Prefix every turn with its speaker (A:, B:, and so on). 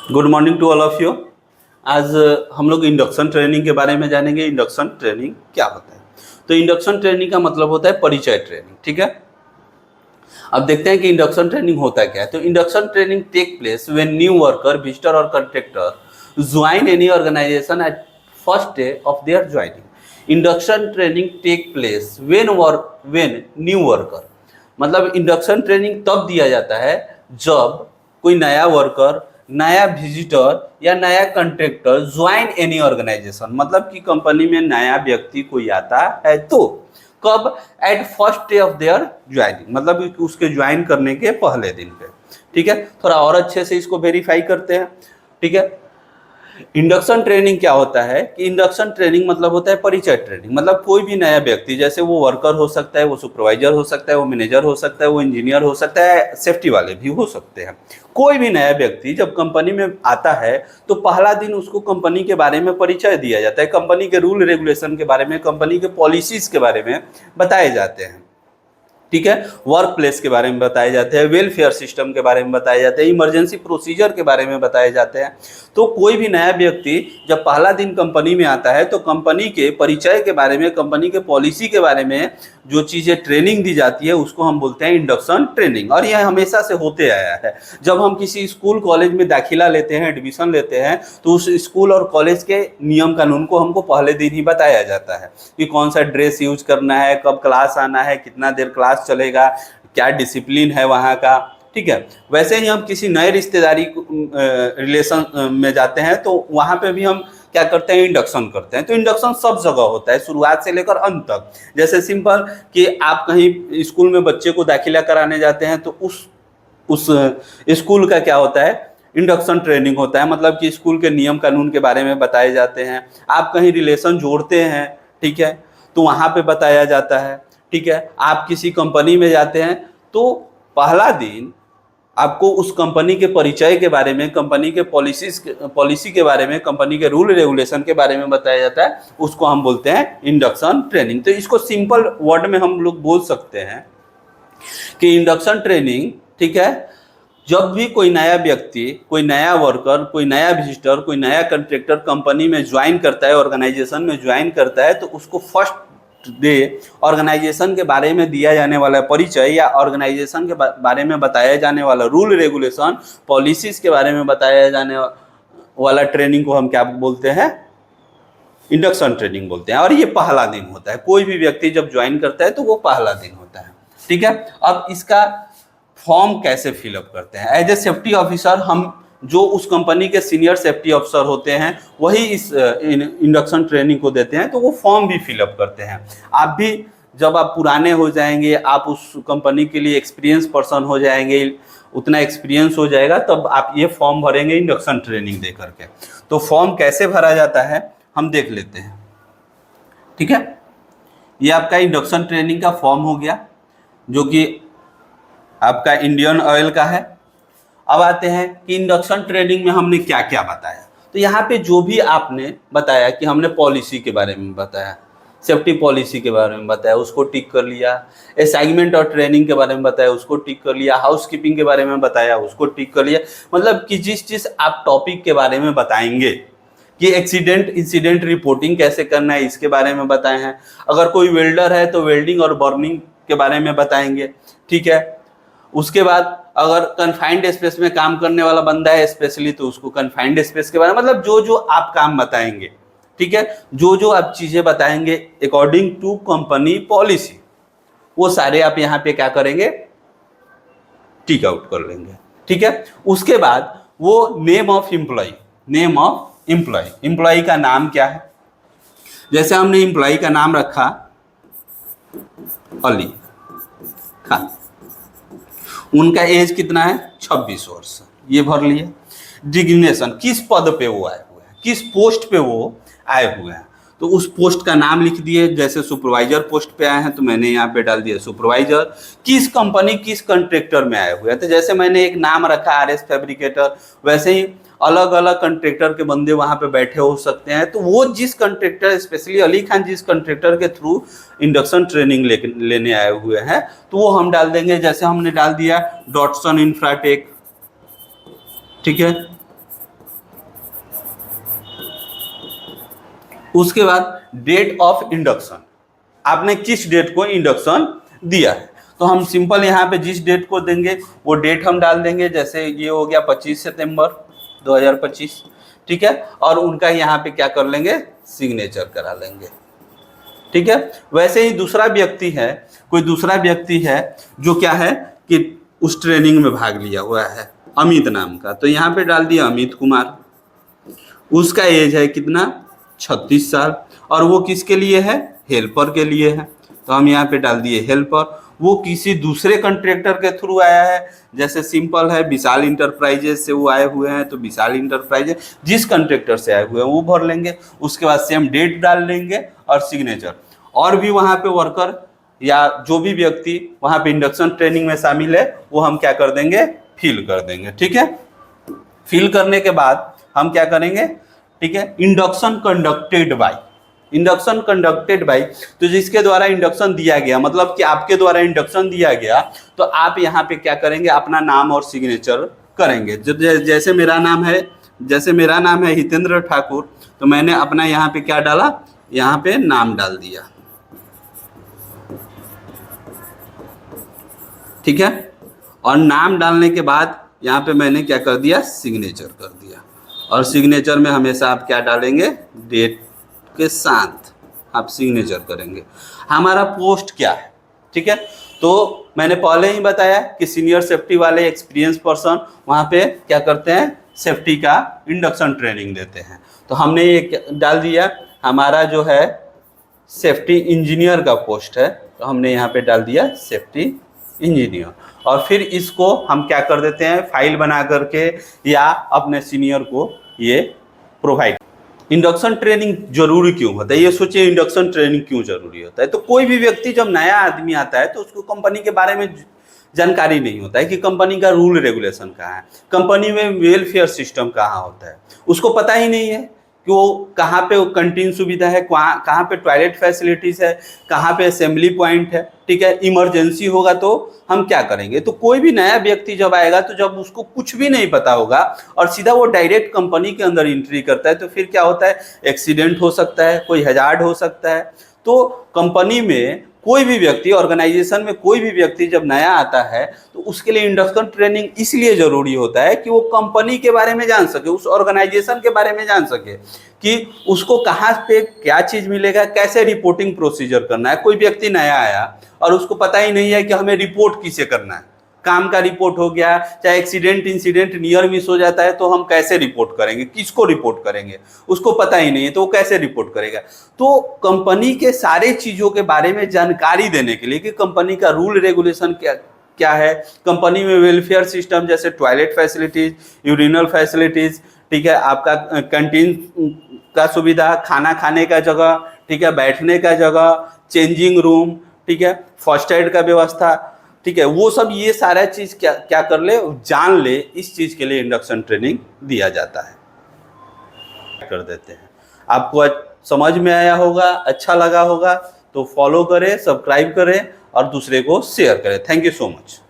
A: Good morning to all of you. आज हम लोग इंडक्शन ट्रेनिंग के बारे में जानेंगे। इंडक्शन ट्रेनिंग क्या होता है? तो इंडक्शन ट्रेनिंग का मतलब होता है परिचय ट्रेनिंग। ठीक है, अब देखते हैं कि इंडक्शन ट्रेनिंग होता क्या है। तो induction training take place when new worker, visitor और contractor join any organisation at first day of their joining. Induction training take place when new worker, मतलब इंडक्शन ट्रेनिंग तब दिया जाता है जब कोई नया वर्कर, नया विजिटर या नया कंट्रैक्टर ज्वाइन एनी ऑर्गेनाइजेशन, मतलब कि कंपनी में नया व्यक्ति कोई आता है तो कब? Eight first day of their joining, मतलब उसके ज्वाइन करने के पहले दिन पे। ठीक है, थोड़ा और अच्छे से इसको वेरीफाई करते हैं। ठीक है, इंडक्शन ट्रेनिंग क्या होता है कि इंडक्शन ट्रेनिंग मतलब होता है परिचय ट्रेनिंग। मतलब कोई भी नया व्यक्ति, जैसे वो वर्कर हो सकता है, वो सुपरवाइजर हो सकता है, वो मैनेजर हो सकता है, वो इंजीनियर हो सकता है, सेफ्टी वाले भी हो सकते हैं। कोई भी नया व्यक्ति जब कंपनी में आता है तो पहला दिन उसको कंपनी के बारे में परिचय दिया जाता है, कंपनी के रूल रेगुलेशन के बारे में, कंपनी के पॉलिसीज के बारे में बताए जाते हैं। ठीक है, वर्क प्लेस के बारे में बताए जाते हैं, वेलफेयर सिस्टम के बारे में बताए जाते हैं, इमरजेंसी प्रोसीजर के बारे में बताए जाते हैं। तो कोई भी नया व्यक्ति जब पहला दिन कंपनी में आता है तो कंपनी के परिचय के बारे में, कंपनी के पॉलिसी के बारे में जो चीज़ें ट्रेनिंग दी जाती है उसको हम बोलते हैं इंडक्शन ट्रेनिंग। और यह हमेशा से होते आया है। जब हम किसी स्कूल कॉलेज में दाखिला लेते हैं, एडमिशन लेते हैं, तो उस स्कूल और कॉलेज के नियम कानून को हमको पहले दिन ही बताया जाता है कि कौन सा ड्रेस यूज करना है, कब क्लास आना है, कितना देर क्लास चलेगा, क्या डिसिप्लिन है वहाँ का। ठीक है, वैसे ही हम किसी नए रिश्तेदारी रिलेशन में जाते हैं तो वहाँ पे भी हम क्या करते हैं? इंडक्शन करते हैं। तो इंडक्शन सब जगह होता है, शुरुआत से लेकर अंत तक। जैसे सिंपल कि आप कहीं स्कूल में बच्चे को दाखिला कराने जाते हैं तो उस स्कूल का क्या होता है? इंडक्शन ट्रेनिंग होता है, मतलब कि स्कूल के नियम कानून के बारे में बताए जाते हैं। आप कहीं रिलेशन जोड़ते हैं, ठीक है, तो वहाँ पे बताया जाता है। ठीक है, आप किसी कंपनी में जाते हैं तो पहला दिन आपको उस कंपनी के परिचय के बारे में, कंपनी के पॉलिसी के बारे में, कंपनी के रूल रेगुलेशन के बारे में बताया जाता है। उसको हम बोलते हैं इंडक्शन ट्रेनिंग। तो इसको सिंपल वर्ड में हम लोग बोल सकते हैं कि इंडक्शन ट्रेनिंग, ठीक है, जब भी कोई नया व्यक्ति, कोई नया वर्कर, कोई नया विजिटर, कोई नया कंट्रैक्टर कंपनी में ज्वाइन करता है, ऑर्गेनाइजेशन में ज्वाइन करता है, तो उसको फर्स्ट डे ऑर्गेनाइजेशन के बारे में दिया जाने वाला परिचय या ऑर्गेनाइजेशन के बारे में बताया जाने वाला रूल रेगुलेशन, पॉलिसीज के बारे में बताया जाने वाला ट्रेनिंग को हम क्या बोलते हैं? इंडक्शन ट्रेनिंग बोलते हैं। और ये पहला दिन होता है, कोई भी व्यक्ति जब ज्वाइन करता है तो वो पहला दिन होता है। ठीक है, अब इसका फॉर्म कैसे फिलअप करते हैं? एज ए सेफ्टी ऑफिसर, हम जो उस कंपनी के सीनियर सेफ्टी ऑफिसर होते हैं वही इस इंडक्शन ट्रेनिंग को देते हैं, तो वो फॉर्म भी फिलअप करते हैं। आप भी जब आप पुराने हो जाएंगे, आप उस कंपनी के लिए एक्सपीरियंस पर्सन हो जाएंगे, उतना एक्सपीरियंस हो जाएगा, तब आप ये फॉर्म भरेंगे इंडक्शन ट्रेनिंग दे करके। तो फॉर्म कैसे भरा जाता है हम देख लेते हैं। ठीक है, ये आपका इंडक्शन ट्रेनिंग का फॉर्म हो गया, जो कि आपका इंडियन ऑयल का है। अब आते हैं कि इंडक्शन ट्रेनिंग में हमने क्या क्या बताया। तो यहाँ पे जो भी आपने बताया कि हमने पॉलिसी के बारे में बताया, सेफ्टी पॉलिसी के बारे में बताया, उसको टिक कर लिया। असाइनमेंट और ट्रेनिंग के बारे में बताया, उसको टिक कर लिया। हाउसकीपिंग के बारे में बताया, उसको टिक कर लिया। मतलब कि जिस जिस आप टॉपिक के बारे में बताएंगे कि एक्सीडेंट इंसिडेंट रिपोर्टिंग कैसे करना है, इसके बारे में बताए हैं। अगर कोई वेल्डर है तो वेल्डिंग और बर्निंग के बारे में बताएंगे। ठीक है, उसके बाद अगर कन्फाइंड स्पेस में काम करने वाला बंदा है स्पेशली, तो उसको कन्फाइंड स्पेस के बारे में, मतलब जो जो आप काम बताएंगे, ठीक है, जो जो आप चीज़ें बताएंगे अकॉर्डिंग टू कंपनी पॉलिसी, वो सारे आप यहाँ पे क्या करेंगे? टिक आउट कर लेंगे। ठीक है, उसके बाद वो name of employee, name of employee, employee का नाम क्या है? जैसे हमने एम्प्लॉय का नाम रखा अली खान, उनका एज कितना है? 26 वर्ष, ये भर लिया। डिग्नेशन, किस पद पे वो आए हुए हैं, किस पोस्ट पे वो आए हुए हैं, तो उस पोस्ट का नाम लिख दिए। जैसे सुपरवाइजर पोस्ट पे आए हैं तो मैंने यहाँ पे डाल दिया सुपरवाइजर। किस कंपनी, किस कंट्रैक्टर में आए हुए हैं, तो जैसे मैंने एक नाम रखा आरएस फैब्रिकेटर, वैसे ही अलग अलग कंट्रैक्टर के बंदे वहाँ पे बैठे हो सकते हैं। तो वो जिस कंट्रैक्टर, स्पेशली अली खान जिस कंट्रैक्टर के थ्रू इंडक्शन ट्रेनिंग लेने आए हुए हैं, तो वो हम डाल देंगे। जैसे हमने डाल दिया डॉटसन इंफ्राटेक, ठीक है, उसके बाद डेट ऑफ इंडक्शन, आपने किस डेट को इंडक्शन दिया है। तो हम सिंपल यहाँ पे जिस डेट को देंगे वो डेट हम डाल देंगे, जैसे ये हो गया 25 सितंबर 2025, ठीक है। और उनका यहाँ पे क्या कर लेंगे, सिग्नेचर करा लेंगे, ठीक है। वैसे ही दूसरा व्यक्ति है, कोई दूसरा व्यक्ति है जो क्या है कि उस ट्रेनिंग में भाग लिया हुआ है, अमित नाम का, तो यहाँ पे डाल दिया अमित कुमार। उसका एज है कितना, 36 साल, और वो किसके लिए है, हेल्पर के लिए है, तो हम यहाँ पे डाल दिए हेल्पर। वो किसी दूसरे कॉन्ट्रैक्टर के थ्रू आया है, जैसे सिंपल है विशाल इंटरप्राइजेज से वो आए हुए हैं, तो विशाल इंटरप्राइजेज जिस कॉन्ट्रैक्टर से आए हुए हैं वो भर लेंगे। उसके बाद सेम डेट डाल लेंगे और सिग्नेचर। और भी वहाँ पे वर्कर या जो भी व्यक्ति वहाँ पे इंडक्शन ट्रेनिंग में शामिल है वो हम क्या कर देंगे, फिल कर देंगे, ठीक है। फिल करने के बाद हम क्या करेंगे, ठीक है, induction conducted by, induction conducted by, तो जिसके द्वारा इंडक्शन दिया गया, मतलब कि आपके द्वारा इंडक्शन दिया गया, तो आप यहाँ पे क्या करेंगे, अपना नाम और सिग्नेचर करेंगे। जैसे मेरा नाम है हितेंद्र ठाकुर, तो मैंने अपना यहाँ पे क्या डाला, यहाँ पे नाम डाल दिया, ठीक है। और नाम डालने के बाद यहाँ पे मैंने क्या कर दिया, सिग्नेचर कर दिया। और सिग्नेचर में हमेशा आप क्या डालेंगे, डेट के साथ आप सिग्नेचर करेंगे। हमारा पोस्ट क्या है, ठीक है। तो मैंने पहले ही बताया कि सीनियर सेफ्टी वाले एक्सपीरियंस पर्सन वहाँ पे क्या करते हैं, सेफ्टी का इंडक्शन ट्रेनिंग देते हैं। तो हमने ये डाल दिया, हमारा जो है सेफ्टी इंजीनियर का पोस्ट है, तो हमने यहाँ पे डाल दिया सेफ्टी इंजीनियर। और फिर इसको हम क्या कर देते हैं, फाइल बना करके या अपने सीनियर को ये प्रोवाइड। इंडक्शन ट्रेनिंग जरूरी क्यों होता है, ये सोचिए इंडक्शन ट्रेनिंग क्यों जरूरी होता है। तो कोई भी व्यक्ति जब नया आदमी आता है तो उसको कंपनी के बारे में जानकारी नहीं होता है कि कंपनी का रूल रेगुलेशन कहाँ है, कंपनी में वेलफेयर सिस्टम कहाँ होता है, उसको पता ही नहीं है कि वो कहाँ पे कैंटीन सुविधा है, कहाँ पे टॉयलेट फैसिलिटीज़ है, कहाँ पे असेंबली पॉइंट है, ठीक है। इमरजेंसी होगा तो हम क्या करेंगे। तो कोई भी नया व्यक्ति जब आएगा तो जब उसको कुछ भी नहीं पता होगा और सीधा वो डायरेक्ट कंपनी के अंदर एंट्री करता है, तो फिर क्या होता है, एक्सीडेंट हो सकता है, कोई हैजार्ड हो सकता है। तो कंपनी में कोई भी व्यक्ति, ऑर्गेनाइजेशन में कोई भी व्यक्ति जब नया आता है तो उसके लिए इंडक्शन ट्रेनिंग इसलिए जरूरी होता है कि वो कंपनी के बारे में जान सके, उस ऑर्गेनाइजेशन के बारे में जान सके कि उसको कहाँ पे क्या चीज़ मिलेगा, कैसे रिपोर्टिंग प्रोसीजर करना है। कोई व्यक्ति नया आया और उसको पता ही नहीं है कि हमें रिपोर्ट किसे करना है, काम का रिपोर्ट हो गया, चाहे एक्सीडेंट इंसिडेंट नियर मिस हो जाता है तो हम कैसे रिपोर्ट करेंगे, किसको रिपोर्ट करेंगे, उसको पता ही नहीं है तो वो कैसे रिपोर्ट करेगा। तो कंपनी के सारे चीज़ों के बारे में जानकारी देने के लिए कि कंपनी का रूल रेगुलेशन क्या है, कंपनी में वेलफेयर सिस्टम जैसे टॉयलेट फैसिलिटीज, यूरिनल फैसिलिटीज, ठीक है, आपका कैंटीन का सुविधा, खाना खाने का जगह, ठीक है, बैठने का जगह, चेंजिंग रूम, ठीक है, फर्स्ट एड का व्यवस्था, ठीक है, वो सब ये सारा चीज़ क्या कर ले, जान ले, इस चीज़ के लिए इंडक्शन ट्रेनिंग दिया जाता है, कर देते हैं। आपको समझ में आया होगा, अच्छा लगा होगा तो फॉलो करें, सब्सक्राइब करें और दूसरे को शेयर करें। Thank you so much.